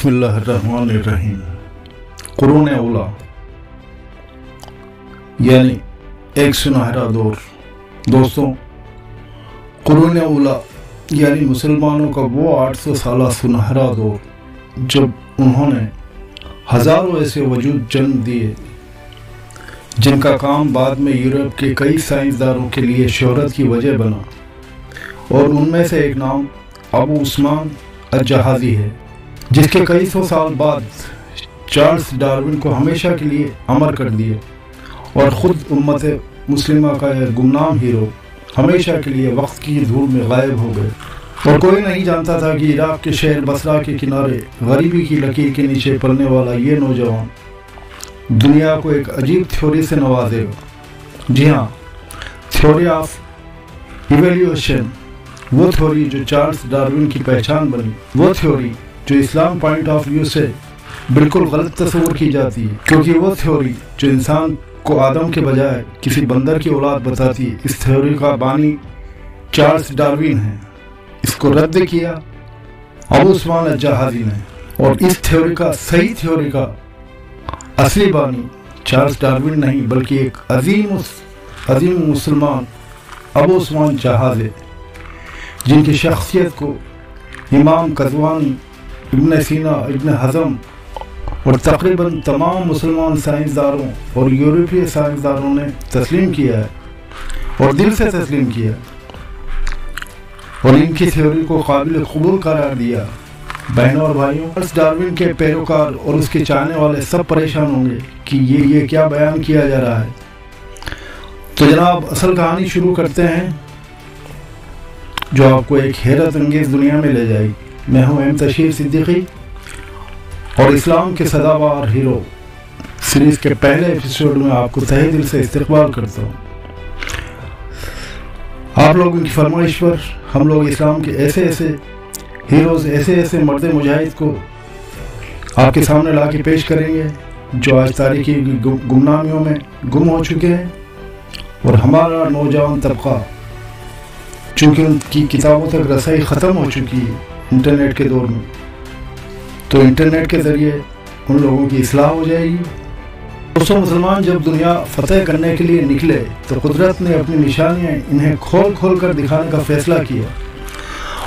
बिस्मिल्लाहिर्रहमानिर्रहीम। कुरून औला यानी एक सुनहरा दौर। दोस्तों, कुरून औला यानी मुसलमानों का वो 800 साल सुनहरा दौर जब उन्होंने हजारों ऐसे वजूद जन्म दिए जिनका काम बाद में यूरोप के कई साइंसदानों के लिए शोहरत की वजह बना, और उनमें से एक नाम अबू उस्मान अल-जहाज़ी है, जिसके कई सौ साल बाद चार्ल्स डार्विन को हमेशा के लिए अमर कर दिए और ख़ुद उम्मत मुस्लिमा का यह गुमनाम हीरो हमेशा के लिए वक्त की धूल में गायब हो गए। और कोई नहीं जानता था कि इराक़ के शहर बसरा के किनारे गरीबी की लकीर के नीचे पलने वाला ये नौजवान दुनिया को एक अजीब थ्योरी से नवाजेगा। जी हाँ, थ्योरी ऑफ इवोल्यूशन, वो थ्योरी जो चार्ल्स डार्विन की पहचान बनी, वो थ्योरी जो इस्लाम पॉइंट ऑफ व्यू से बिल्कुल गलत तस्वूर की जाती है, क्योंकि वो थ्योरी जो इंसान को आदम के बजाय किसी बंदर की औलाद बताती है, इस थ्योरी का बानी चार्ल्स डार्विन है। इसको रद्द किया अबू उस्मान अल-जहाज़ी ने, और इस थ्योरी का सही थ्योरी का असली बानी चार्ल्स डार्विन नहीं बल्कि एक अजीम मुसलमान अबू उस्मान जहाज़ी, जिनकी शख्सियत को इमाम कज़वानी, इब्न सीना, इब्न हज़म और तकरीबन तमाम मुसलमान साइंसदारों और यूरोपीय साइंसदारों ने तस्लीम किया है और दिल से तस्लीम किया, और इनकी थ्योरी को काबिल कबूल करार दिया। बहनों और भाइयों, चार्ल्स डार्विन के पैरोकार और उसके चाहने वाले सब परेशान होंगे कि ये क्या बयान किया जा रहा है। तो जनाब, असल कहानी शुरू करते हैं जो आपको एक हैरत अंगेज दुनिया में ले जाएगी। मैं हूं एम तशरीफ सिद्दीकी और इस्लाम के सदाबहार हीरो सीरीज के पहले एपिसोड में आपको तहे दिल से इस्तकबाल करता हूं। आप लोगों की फरमाइश पर हम लोग इस्लाम के ऐसे हीरोज, ऐसे मर्द मुजाहिद को आपके सामने ला के पेश करेंगे जो आज तारीखी गुमनामियों में गुम हो चुके हैं, और हमारा नौजवान तबका चूँकि उनकी किताबों तक रसाई ख़त्म हो चुकी है इंटरनेट के दौर में, तो इंटरनेट के ज़रिए उन लोगों की इस्लाह हो जाएगी। दोस्तों, मुसलमान जब दुनिया फतेह करने के लिए निकले तो कुदरत ने अपनी निशानियाँ इन्हें खोल कर दिखाने का फ़ैसला किया,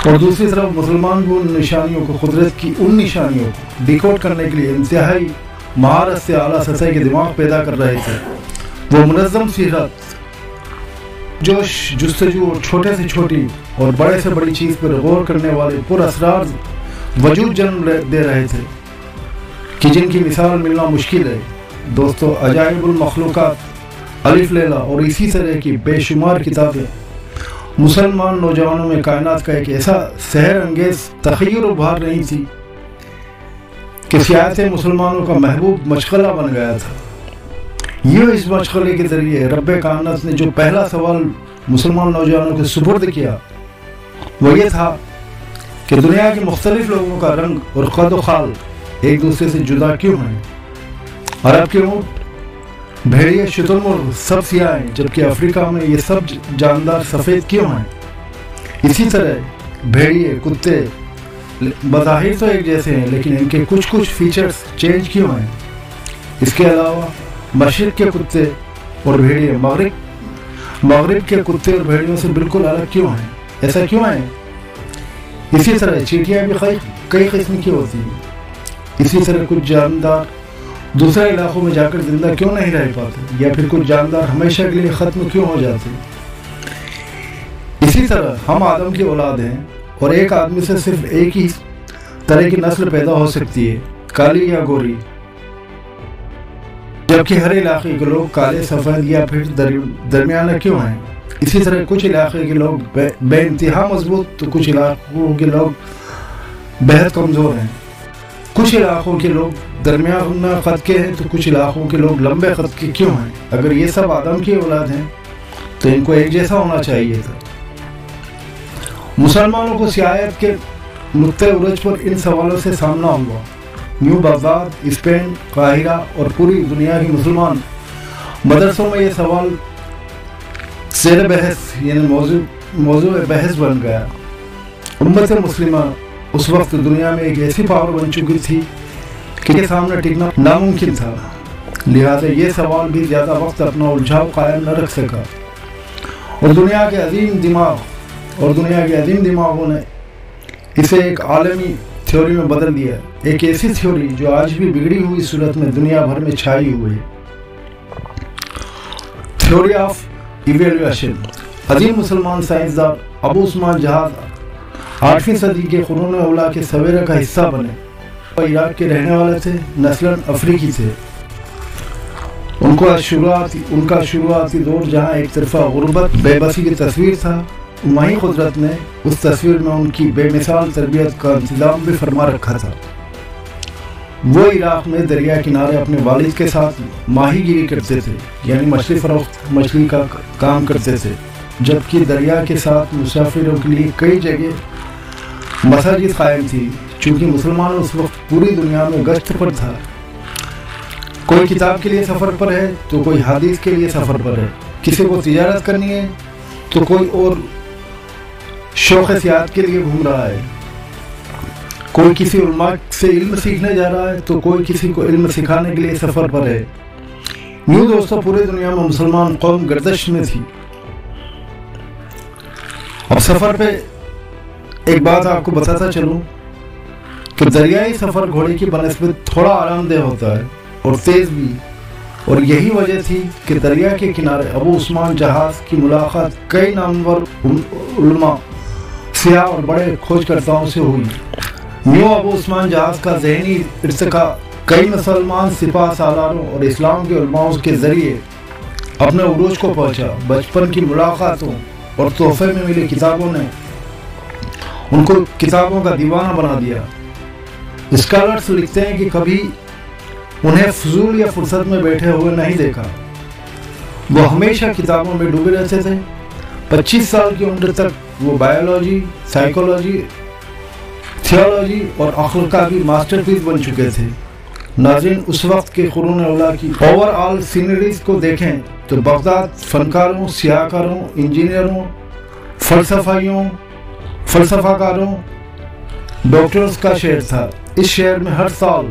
और दूसरी तरफ मुसलमान भी उन निशानियों को, कुदरत की उन निशानियों को डिकोड करने के लिए इंतहाई महारत से आला सतह के दिमाग पैदा कर रहे थे। वो मुनज़्ज़म सीरत, जोश, जुस्तजू और छोटे से छोटी और बड़े से बड़ी चीज़ पर गौर करने वाले पुरअसरार वजूद जन्म दे रहे थे कि जिनकी मिसाल मिलना मुश्किल है। दोस्तों, अजाइबुल मखलूकात, अलिफ लैला और इसी तरह की बेशुमार किताबें मुसलमान नौजवानों में कायनात का एक ऐसा सहर अंगेज तख़य्युर उभार रही थी कि सियासत मुसलमानों का महबूब मशग़ला बन गया था। ये इस मशग़ले के ज़रिए रब्बे कायनात ने जो पहला सवाल मुसलमान नौजवानों को सुपुर्द किया वो ये था कि दुनिया के मुख्तलिफ लोगों का रंग और कद व खाल एक दूसरे से जुदा क्यों है। अरब के ऊँट, भेड़िए, शुतुरमुर्ग सब सियाह हैं, जबकि अफ्रीका में ये सब जानदार सफ़ेद क्यों हैं। इसी तरह भेड़िए, कुत्ते बज़ाहिर तो एक जैसे हैं, लेकिन इनके कुछ फीचर्स चेंज क्यों हैं। इसके अलावा मशरिक़ के कुत्ते और भेड़िए मगरिब के कुत्ते और भेड़ियों से बिल्कुल अलग क्यों हैं। ऐसा क्यों है। इसी तरह चींटियाँ भी कई किस्म की होती हैं। इसी तरह कुछ जानदार दूसरे इलाकों में जाकर जिंदा क्यों नहीं रह पाते, या फिर कुछ जानदार हमेशा के लिए ख़त्म क्यों हो जाते। इसी तरह हम आदम की औलाद हैं, और एक आदमी से सिर्फ एक ही तरह की नस्ल पैदा हो सकती है, काली या गोरी, जबकि हर इलाके के लोग काले, सफ़ेद या फिर दरमियाना क्यों हैं। इसी तरह कुछ इलाके के लोग बेइंतहा मजबूत तो कुछ इलाकों के लोग बेहद कमज़ोर हैं। कुछ इलाकों के लोग दरमियाना कद के हैं तो कुछ इलाकों के लोग लंबे कद के क्यों हैं। अगर ये सब आदम की औलाद हैं तो इनको एक जैसा होना चाहिए था। मुसलमानों को सियासत के नुक्ते उरज पर इन सवालों से सामना हुआ। न्यू बागदाद, स्पेन, काहिरा और पूरी दुनिया की मुसलमान मदरसों में ये सवाल ज़ेर बहस यानी मौजू बहस बन गया। उम्मत मुस्लिमा उस वक्त दुनिया में एक ऐसी पावर बन चुकी थी कि के सामने टिकना नामुमकिन था। लिहाजा ये सवाल भी ज़्यादा वक्त अपना उलझाव कायम न रख सका और दुनिया के अजीम दिमागों ने इसे एक आलमी थ्योरी में बदल दिया। एक ऐसी थ्योरी जो आज भी बिगड़ी हुई सूरत में दुनिया भर में छाई हुई है, थ्योरी ऑफ इवैल्यूएशन। अजीम मुसलमान साइंसदान अबू उस्मान जहाज 8वीं सदी के कुरून औला के सवेरे का हिस्सा बने। वो इराक के रहने वाले थे, नस्लन अफ्रीकी थे। उनका शुरुआती दौर जहाँ एक तरफा गुर्बत बेबसी की तस्वीर था, वहीं कुदरत ने उस तस्वीर में उनकी बेमिसाल तरबियत का इंतजाम भी फरमा रखा था। वो इराक में दरिया किनारे अपने वालिद के साथ माहीगिरी करते थे, यानी मछली फरोख्त, मछली का काम करते थे, जबकि दरिया के साथ मुसाफिरों के लिए कई जगह मसाजिद कायम थी। चूँकि मुसलमान उस वक्त पूरी दुनिया में गश्त पर था, कोई किताब के लिए सफ़र पर है तो कोई हदीस के लिए सफ़र पर है, किसी को तिजारत करनी है तो कोई और शौक़ सियाहत के लिए घूम रहा है, कोई किसी उलमा से इल्म सीखने जा रहा है तो कोई किसी को इल्म सिखाने के लिए सफ़र पर है। यूँ दोस्तों पूरी दुनिया में मुसलमान कौम गर्दिश में थी। अब सफ़र पे एक बात आपको बताता चलूँ कि दरियाई सफ़र घोड़े की बनस्बत थोड़ा आरामदेह होता है और तेज़ भी, और यही वजह थी कि दरिया के किनारे अबू उस्मान जहाज़ की मुलाकात कई नामवर उलमा, सियाह और बड़े खोजकर्ताओं से हुई। यूँ अबू उस्मान जहाज़ का ज़हनी इर्तिका कई मुसलमान सिपाह सालारों और इस्लाम के उलमाओं के ज़रिए अपने उरूज को पहुँचा। बचपन की मुलाकातों और तोहफे में मिली किताबों ने उनको किताबों का दीवाना बना दिया। स्कॉलर्स लिखते हैं कि कभी उन्हें फजूल या फुर्सत में बैठे हुए नहीं देखा। वो हमेशा किताबों में डूबे रहते थे। 25 साल की उम्र तक वो बायोलॉजी, साइकोलॉजी, थियोलॉजी और अखलाक का भी मास्टरपीस बन चुके थे। नाज़रीन, उस वक्त के कुरून औला की ओवरऑल सीनरीज को देखें तो बगदाद फनकारों, सियाहकारों, इंजीनियरों, फलसफाकारों, डॉक्टर्स का शहर था। इस शहर में हर साल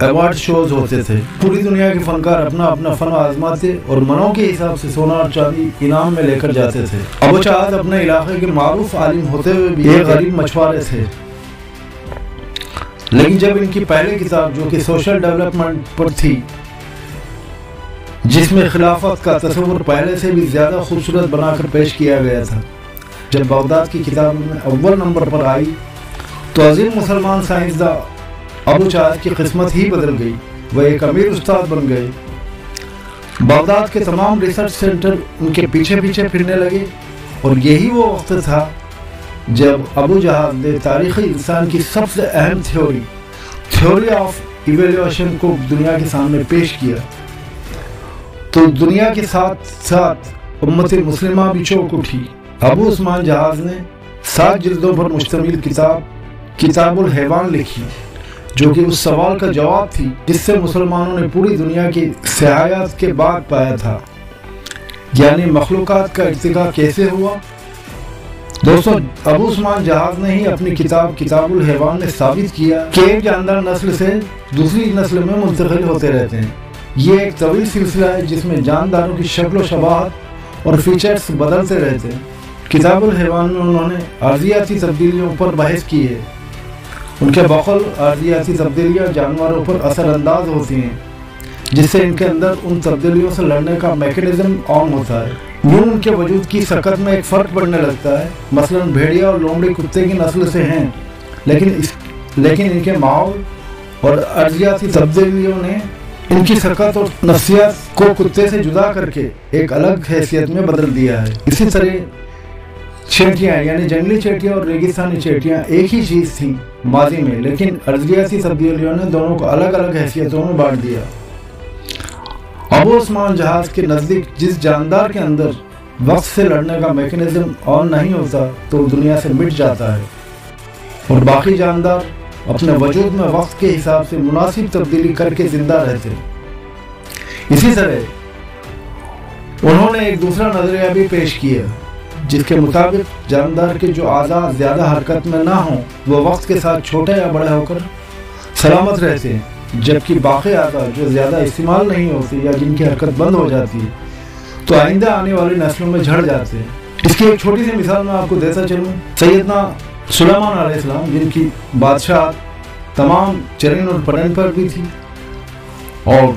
अवार्ड शोज होते थे। पूरी दुनिया के फनकार अपना अपना फन आजमाते और मनों के हिसाब से सोना और चांदी इनाम में लेकर जाते थे। अबू चाहत अपने इलाके के मारूफ आलिम होते हुए भी एक गरीब मछुआरे थे, लेकिन जब इनकी पहली किताब जो कि सोशल डेवलपमेंट पर थी, जिसमें खिलाफत का तस्वुर पहले से भी ज़्यादा खूबसूरत बनाकर पेश किया गया था, जब बगदाद की किताब में अव्वल नंबर पर आई तो अजीम मुसलमान साइंसदान अबू चाहत की किस्मत ही बदल गई। वह एक अमीर उस्ताद बन गए। बगदाद के तमाम रिसर्च सेंटर उनके पीछे पीछे फिरने लगे और यही वो वक्त था जब अबू जहाज ने तारीख़ी इंसान की सबसे अहम थ्योरी ऑफ इवैल्यूएशन को दुनिया के सामने पेश किया। तो दुनिया के साथ साथ उम्मत मुस्लिमा भी चौंक उठी। अबू उस्मान जहाज ने 7 जिल्दों पर मुश्तमिल किताबुल हैवान लिखी, जो कि उस सवाल का जवाब थी जिससे मुसलमानों ने पूरी दुनिया की सियाहत के बाद पाया था, यानी मखलूकात का इर्तिका कैसे हुआ। दोस्तों, अबू उस्मान जहाज ने ही अपनी किताबुल हैवान में साबित किया कि एक जानदार नस्ल से दूसरी नस्ल में मुंतकिल होते रहते हैं। ये एक तवील सिलसिला है जिसमें जानदारों की शक्ल व शबाहत और फीचर्स बदलते रहते हैं। किताबुल हैवान में उन्होंने अर्जियाती तब्दीलियों पर बहस की है। उनके बखल अर्जियाती तब्दीलियाँ जानवरों पर असरअंदाज होती हैं, जिससे इनके अंदर उन तब्दीलियों से लड़ने का मैकेनिज्म ऑन होता है। यूँ उनके वजूद की सकत में एक फ़र्क पड़ने लगता है। मसलन भेड़िया और लोमड़ी कुत्ते की नस्ल से हैं, लेकिन इनके माहौल और अर्जियाती तब्दीलियों ने इनकी सकत और नफ्सियत को कुत्ते से जुदा करके एक अलग हैसियत में बदल दिया है। इसी तरह चेटियाँ, यानी जंगली चेटियाँ और रेगिस्तानी चेटियाँ एक ही चीज़ थी माजी में, लेकिन अर्जियाती तब्दीलियों ने दोनों को अलग अलग हैसियतों में बांट दिया। अबू उस्मान जहाज के नज़दीक जिस जानदार के अंदर वक्त से लड़ने का मैकेनिज्म ऑन नहीं होता तो दुनिया से मिट जाता है और बाकी जानदार अपने वजूद में वक्त के हिसाब से मुनासिब तब्दीली करके जिंदा रहते। इसी तरह उन्होंने एक दूसरा नजरिया भी पेश किया جس کے مطابق جاندار کے جو اعضاء زیادہ حرکت میں نہ ہوں وہ وقت کے ساتھ چھوٹے یا بڑے ہو کر سلامت رہتے ہیں، جبکہ باقی اعضاء جو زیادہ استعمال نہیں ہوتے یا جن کی حرکت بند ہو جاتی ہے تو آئندہ آنے والی نسلوں میں جھڑ جاتے ہیں۔ اس کی ایک چھوٹی سی مثال میں آپ کو دیتا چلوں، سیدنا سلیمان علیہ السلام جن کی بادشاہت تمام چرند اور پرند پر بھی تھی اور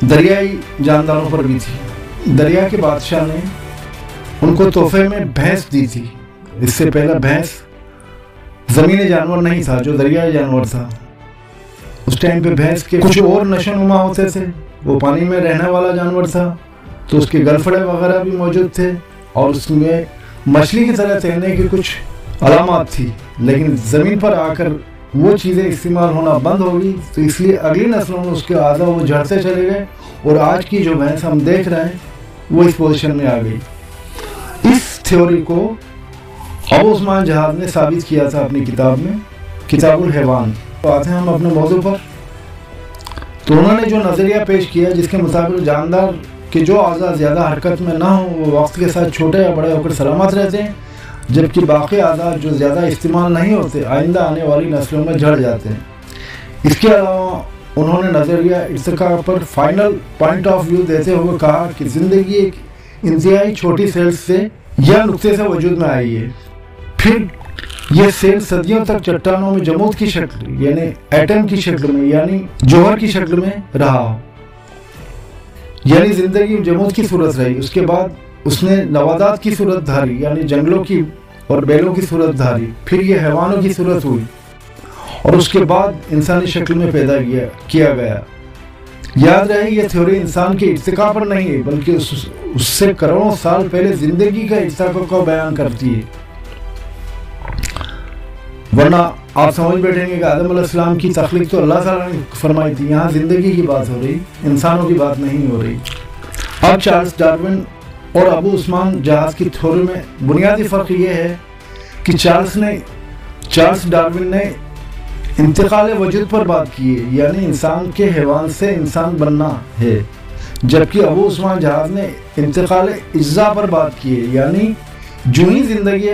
دریائی جانداروں پر بھی تھی۔ دریا کے بادشاہ نے ان کو تحفے میں بھینس دی تھی۔ اس سے پہلا بھینس زمینی جانور نہیں تھا جو دریائی جانور تھا۔ اس ٹائم پہ بھینس کے کچھ اور نشو نما ہوتے تھے، وہ پانی میں رہنے والا جانور تھا تو اس کے گلفڑے وغیرہ بھی موجود تھے اور اس میں مچھلی کی طرح تیرنے کی کچھ علامات تھی، لیکن زمین پر آ کر وہ چیزیں استعمال ہونا بند ہو گئی تو اس لیے اگلی نسلوں میں اس کے اعضاء وہ جھڑتے چلے گئے اور آج کی جو بھینس ہم دیکھ رہے ہیں وہ اس پوزیشن میں آ گئی۔ اس تھیوری کو ابو عثمان جہاز نے ثابت کیا تھا اپنی کتاب میں، کتاب الحیوان۔ آتے ہیں ہم اپنے موضوع پر، تو انہوں نے جو نظریہ پیش کیا جس کے مطابق جاندار کہ جو اعضاء زیادہ حرکت میں نہ ہوں وہ وقت کے ساتھ چھوٹے یا بڑے ہو کر سلامت رہتے ہیں، جبکہ باقی اعضاء جو زیادہ استعمال نہیں ہوتے آئندہ آنے والی نسلوں میں جھڑ جاتے ہیں۔ اس کے علاوہ انہوں نے نظریہ ارتقاء پر فائنل پوائنٹ آف ویو دیتے ہوئے کہا کہ زندگی ایک انتہائی چھوٹی سیل سے یا نقطے سے وجود میں آئی ہے، پھر یہ سیل صدیوں تک چٹانوں میں جمود کی شکل یعنی ایٹم کی شکل میں یعنی جوہر کی شکل میں رہا، یعنی زندگی جمود کی صورت رہی۔ اس کے بعد اس نے نباتات کی صورت دھاری یعنی جنگلوں کی اور بیلوں کی صورت دھاری، پھر یہ حیوانوں کی صورت ہوئی اور اس کے بعد انسانی شکل میں پیدا کیا گیا۔ یاد رہے یہ تھیوری انسان کے ارتقاء پر نہیں ہے بلکہ اس سے کروڑوں سال پہلے زندگی کا ارتقاء کو بیان کرتی ہے، ورنہ آپ سمجھ بیٹھیں گے کہ آدم علیہ السلام کی تخلیق تو اللہ تعالیٰ نے فرمائی تھی، یہاں زندگی کی بات ہو رہی، انسانوں کی بات نہیں ہو رہی۔ اب چارلس ڈارون اور ابو عثمان جہاز کی تھیوری میں بنیادی فرق یہ ہے کہ چارلس ڈارون نے انتقال وجود پر بات کی ہے، یعنی انسان کے حیوان سے انسان بننا ہے، جبکہ ابو عثمان جہاز نے انتقال اجزاء پر بات کی ہے، یعنی جو ہی زندگی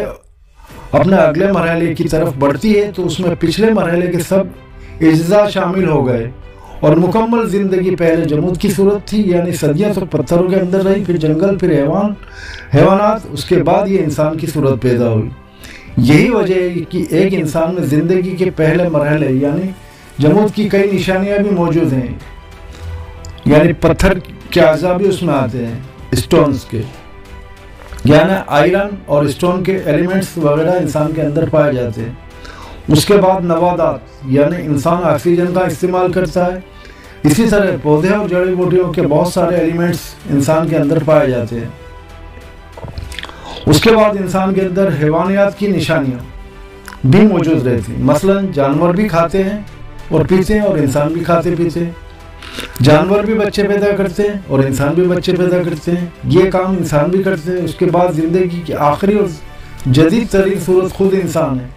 اپنے اگلے مرحلے کی طرف بڑھتی ہے تو اس میں پچھلے مرحلے کے سب اجزاء شامل ہو گئے اور مکمل زندگی پہلے جمود کی صورت تھی یعنی صدیوں تک پتھروں کے اندر رہی، پھر جنگل، پھر حیوانات، اس کے بعد یہ انسان کی صورت پیدا ہوئی۔ یہی وجہ ہے کہ ایک انسان میں زندگی کے پہلے مرحلے یعنی جمود کی کئی نشانیاں بھی موجود ہیں، یعنی پتھر کے اعضاء بھی اس میں آتے ہیں، اسٹونز کے، یعنی آئرن اور اسٹون کے ایلیمنٹس وغیرہ انسان کے اندر پائے جاتے ہیں۔ اس کے بعد نباتات یعنی انسان آکسیجن کا استعمال کرتا ہے، اسی طرح پودے اور جڑی بوٹیوں کے بہت سارے ایلیمنٹس انسان کے اندر پائے جاتے ہیں۔ اس کے بعد انسان کے اندر حیوانیات کی نشانیاں بھی موجود رہتی ہیں، مثلا جانور بھی کھاتے ہیں اور پیتے ہیں اور انسان بھی کھاتے پیتے ہیں، جانور بھی بچے پیدا کرتے ہیں اور انسان بھی بچے پیدا کرتے ہیں، یہ کام انسان بھی کرتے ہیں۔ اس کے بعد زندگی کی آخری اور جدید ترین صورت خود انسان ہے،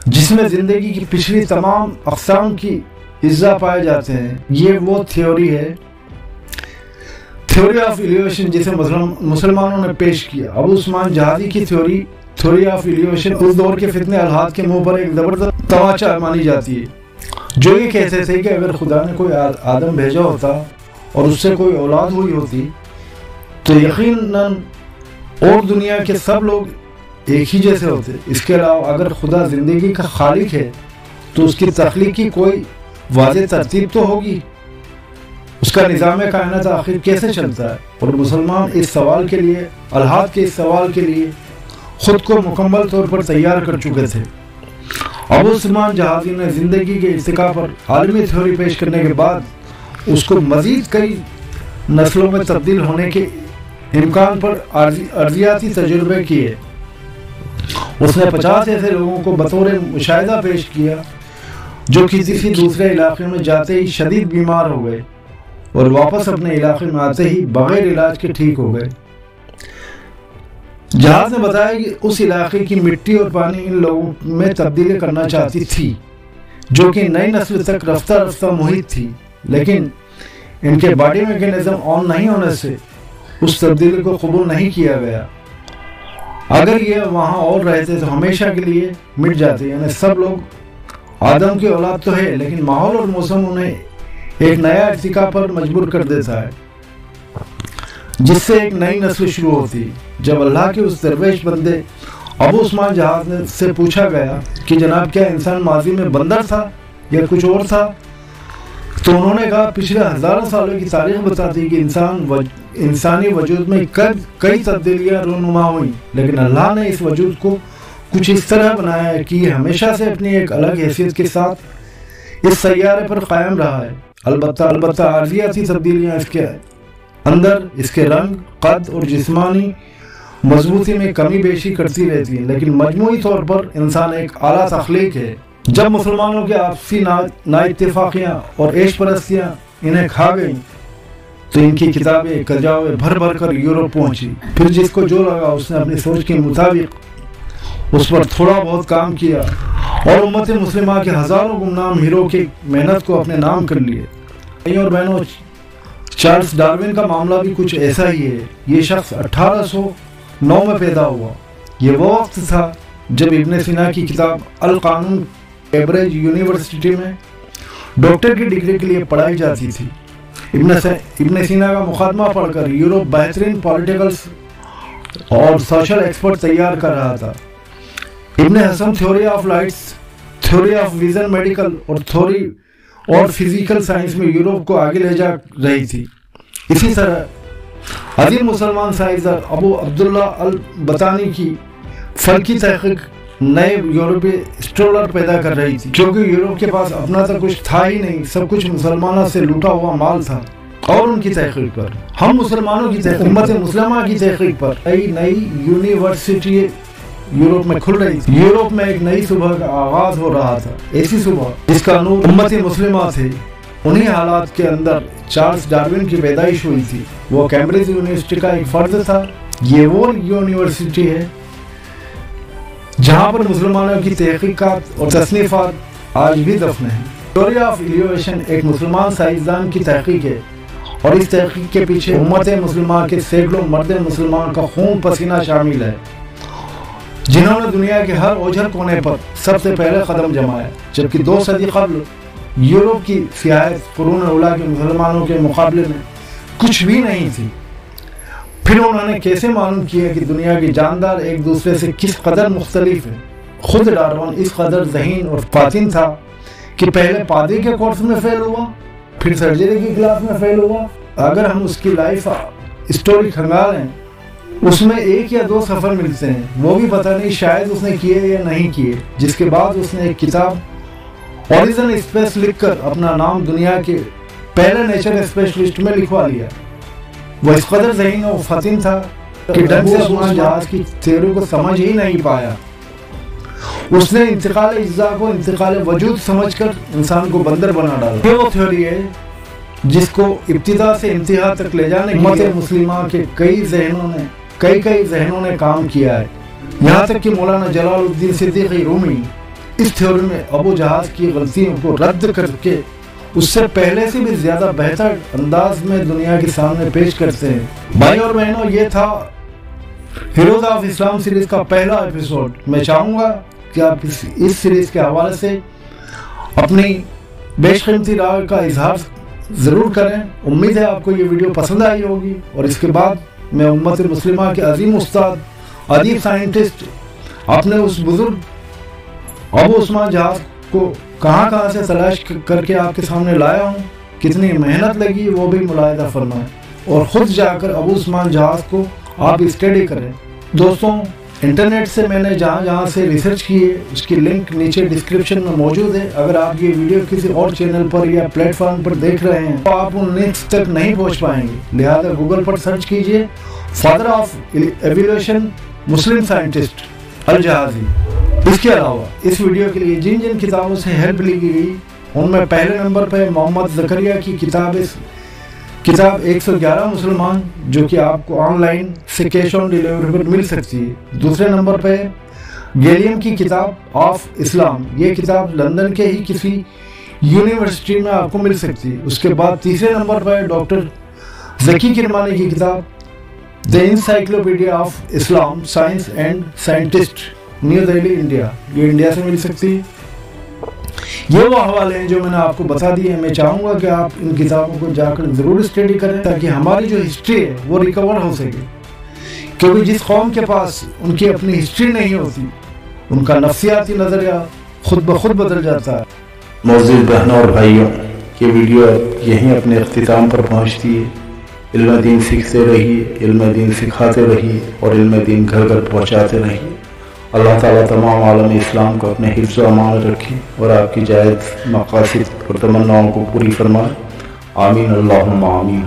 جس میں زندگی کی پچھلی تمام اقسام کی اجزاء پائے جاتے ہیں۔ یہ وہ تھیوری ہے، تھیوری آف ایلیویشن، جسے مسلمانوں نے پیش کیا۔ ابو عثمان جہازی کی تھیوری آف ایلیویشن اس دور کے فتنے الحاد کے منہ پر ایک زبردست تماچا مانی جاتی ہے، جو یہ کہتے تھے کہ اگر خدا نے کوئی آدم بھیجا ہوتا اور اس سے کوئی اولاد ہوئی ہوتی تو یقیناً اور دنیا کے سب لوگ ایک ہی جیسے ہوتے۔ اس کے علاوہ اگر خدا زندگی کا خالق ہے تو اس کی تخلیق کی کوئی واضح ترتیب تو ہوگی، اس کا نظام کائنات آخر کیسے چلتا ہے؟ اور مسلمان اس سوال کے لیے، الحاد کے اس سوال کے لیے خود کو مکمل طور پر تیار کر چکے تھے۔ ابو عثمان جہازی نے زندگی کے ارتقاء پر عالمی تھیوری پیش کرنے کے بعد اس کو مزید کئی نسلوں میں تبدیل ہونے کے امکان پر ارضیاتی تجربے کیے۔ اس نے 50 ایسے لوگوں کو بطور مشاہدہ پیش کیا جو کسی دوسرے علاقے میں جاتے ہی شدید بیمار ہو گئے اور واپس اپنے علاقے میں آتے ہی بغیر علاج کے ٹھیک ہو گئے۔ جہاز نے بتایا کہ اس علاقے کی مٹی اور پانی ان لوگوں میں تبدیلی کرنا چاہتی تھی جو کہ نئی نسل تک رفتہ رفتہ محیط تھی، لیکن ان کے باڈی میکینزم آن نہیں ہونے سے اس تبدیلی کو قبول نہیں کیا گیا اگر یہ وہاں اور رہتے تو ہمیشہ کے لیے مٹ جاتے. یعنی سب لوگ آدم کی اولاد تو ہے لیکن ماحول اور موسم انہیں ایک نیا ارتقا پر مجبور کر دیتا ہے جس سے ایک نئی نسل شروع ہوتی. جب اللہ کے اس درویش بندے ابو عثمان جہاز سے پوچھا گیا کہ جناب کیا انسان ماضی میں بندر تھا یا کچھ اور تھا، تو انہوں نے کہا پچھلے ہزاروں سالوں کی تاریخ بتاتی کہ انسانی وجود میں کئی تبدیلیاں رونما ہوئیں، لیکن اللہ نے اس وجود کو کچھ اس طرح بنایا ہے کہ یہ ہمیشہ سے اپنی ایک الگ حیثیت کے ساتھ اس سیارے پر قائم رہا ہے. البتہ عارضیاتی تبدیلیاں اس کے اندر اس کے رنگ، قد اور جسمانی مضبوطی میں کمی بیشی کرتی رہتی ہیں، لیکن مجموعی طور پر انسان ایک اعلیٰ تخلیق ہے. جب مسلمانوں کے آپسی نااتفاقیاں اور عیش پرستیاں انہیں کھا گئیں تو ان کی کتابیں کجاوے بھر کر یورپ پہنچی. پھر جس کو جو لگا اس نے اپنی سوچ کے مطابق اس پر تھوڑا بہت کام کیا اور امت مسلمہ کے ہزاروں گمنام ہیرو کی محنت کو اپنے نام کر لیے. اور بہنوں، چارلس ڈارون کا معاملہ بھی کچھ ایسا ہی ہے. یہ شخص 1809 میں پیدا ہوا. یہ وہ وقت تھا جب ابن سینا کی کتاب القانون کیمبرج یونیورسٹی میں ڈاکٹر کی ڈگری کے لیے پڑھائی جاتی تھی. ابن سینا کا مقدمہ پڑھ کر یورپ بہترین پولیٹیکلز اور سوشل ایکسپرٹ تیار کر رہا تھا. ابن حسن theory of lights, theory of vision, medical اور فزیکل سائنس میں یورپ کو آگے لے جا رہی تھی. اسی طرح عظیم مسلمان سائنسدان ابو عبداللہ البطانی کی فلکی تحقیق نئے یورپی اسٹرولر پیدا کر رہی تھی، کیونکہ یورپ کے پاس اپنا تو کچھ تھا ہی نہیں، سب کچھ مسلمانوں سے لوٹا ہوا مال تھا. اور ان کی تحقیق پر، ہم مسلمانوں کی تحقیق، امت مسلمہ کی تحقیق پر نئی یونیورسٹی یورپ میں کھل رہی تھی. یورپ میں ایک نئی صبح کا آغاز ہو رہا تھا، ایسی صبح جس کا نور امت مسلمہ تھے. انہی حالات کے اندر چارلس ڈارون کی پیدائش ہوئی تھی. وہ کیمبرج یونیورسٹی کا ایک فرد تھا. یہ وہ یونیورسٹی ہے جہاں پر مسلمانوں کی تحقیقات اور تصنیفات آج بھی دفن ہیں. تھیوری آف ایلیویشن ایک مسلمان سائنسدان کی تحقیق ہے اور اس تحقیق کے پیچھے امت مسلمہ کے سینکڑوں مرد مسلمان کا خون پسینہ شامل ہے، جنہوں نے دنیا کے ہر اوجھل کونے پر سب سے پہلے قدم جمایا. جبکہ 2 صدی قبل یورپ کی سیاحت قرون اولیٰ کے مسلمانوں کے مقابلے میں کچھ بھی نہیں تھی. پھر انہوں نے کیسے معلوم کیا کہ دنیا کے جاندار ایک دوسرے سے کس قدر مختلف ہیں. خود ڈارون اس قدر ذہین اور فاتن تھا کہ پہلے پادری کے کورس میں فیل ہوا، پھر سرجری کی کلاس میں فیل ہوا. اگر ہم اس کی لائف اسٹوری کھنگالیں اس میں 1 یا 2 سفر ملتے ہیں، وہ بھی پتہ نہیں شاید اس نے کیے یا نہیں کیے. جس کے بعد اس نے ایک کتاب اوریجن اسپیس لکھ کر اپنا نام دنیا کے پہلے نیچر اسپیشلسٹ میں لکھوا لیا. وہ اس قدر ذہین و فطن تھا کہ ڈنگ سے عثمان جہاز کی تھیوری کو سمجھ ہی نہیں پایا. اس نے انتقال اجزاء کو انتقال وجود سمجھ کر انسان کو بندر بنا ڈالا. یہ وہ تھیوری ہے جس کو ابتدا سے انتہا تک لے جانے امت مسلمہ کے کئی ذہنوں نے کام کیا ہے. یہاں تک کہ مولانا جلال الدین صدیقی رومی اس تھیوری میں ابو جہاز کی غلطیوں کو رد کر کے اس سے پہلے سے بھی زیادہ بہتر انداز میں دنیا کے سامنے پیش کرتے ہیں. بھائی اور بہنوں، یہ تھا ہیروز آف اسلام سیریز کا پہلا ایپیسوڈ. میں چاہوں گا کہ آپ اس سیریز کے حوالے سے اپنی بیش قیمتی رائے کا اظہار ضرور کریں. امید ہے آپ کو یہ ویڈیو پسند آئی ہوگی. اور اس کے بعد میں امت مسلمہ کے عظیم استاد، ادیب، سائنٹسٹ، اپنے اس بزرگ ابو عثمان جہاز کو کہاں سے تلاش کر کے آپ کے سامنے لایا ہوں، کتنی محنت لگی وہ بھی ملاحظہ فرمائیں اور خود جا کر ابو عثمان جہاز کو آپ اسٹڈی کریں. دوستوں، انٹرنیٹ سے میں نے جہاں سے ریسرچ کی ہے اس کی لنک نیچے ڈسکرپشن میں موجود ہے. اگر آپ یہ ویڈیو کسی اور چینل پر یا پلیٹ فارم پر دیکھ رہے ہیں تو آپ ان لنکس تک نہیں پہنچ پائیں گے. لہذا گوگل پر سرچ کیجئے فادر آف ایویلیوشن مسلم سائنٹسٹ الجہازی. اس کے علاوہ اس ویڈیو کے لیے جن کتابوں سے ہیلپ لی گئی ان میں پہلے نمبر پہ محمد زکریا کی کتاب 111 مسلمان، جو کہ آپ کو آن لائن سے کیش آن ڈیلیوری پر مل سکتی ہے. دوسرے نمبر پہ گیلیم کی کتاب آف اسلام، یہ کتاب لندن کے ہی کسی یونیورسٹی میں آپ کو مل سکتی ہے. اس کے بعد تیسرے نمبر پہ ڈاکٹر ذکی کرمانی کی کتاب The Encyclopedia of Islam, Science and Scientist, new Delhi, India. ये इंडिया से मिल सकती है। ये वो हवाले हैं जो मैंने आपको बता दिए। मैं चाहूँगा कि आप इन किताबों को जाकर ज़रूर स्टडी करें ताकि हमारी जो हिस्ट्री है वो रिकवर हो सके, क्योंकि जिस कौम के पास उनकी अपनी हिस्ट्री नहीं होती, उनका नफ्सियाती नज़रिया खुद ब खुद बदल जाता है। मौजूद बहनों और भाइयों, ये वीडियो यहीं अपने अख्तिताम पर पहुँचती है। इल्म दीन सीखते रहिए, इल्म दीन सिखाते रहिए और इल्म दीन घर घर पहुँचाते रहिए। अल्लाह ताला तमाम आलम इस्लाम को अपने हिफ्ज़ व अमान रखे और आपकी जायज़ मक़ासिद और तमन्नाओं को पूरी फरमाए। आमीन अल्लाहुम्मा आमीन।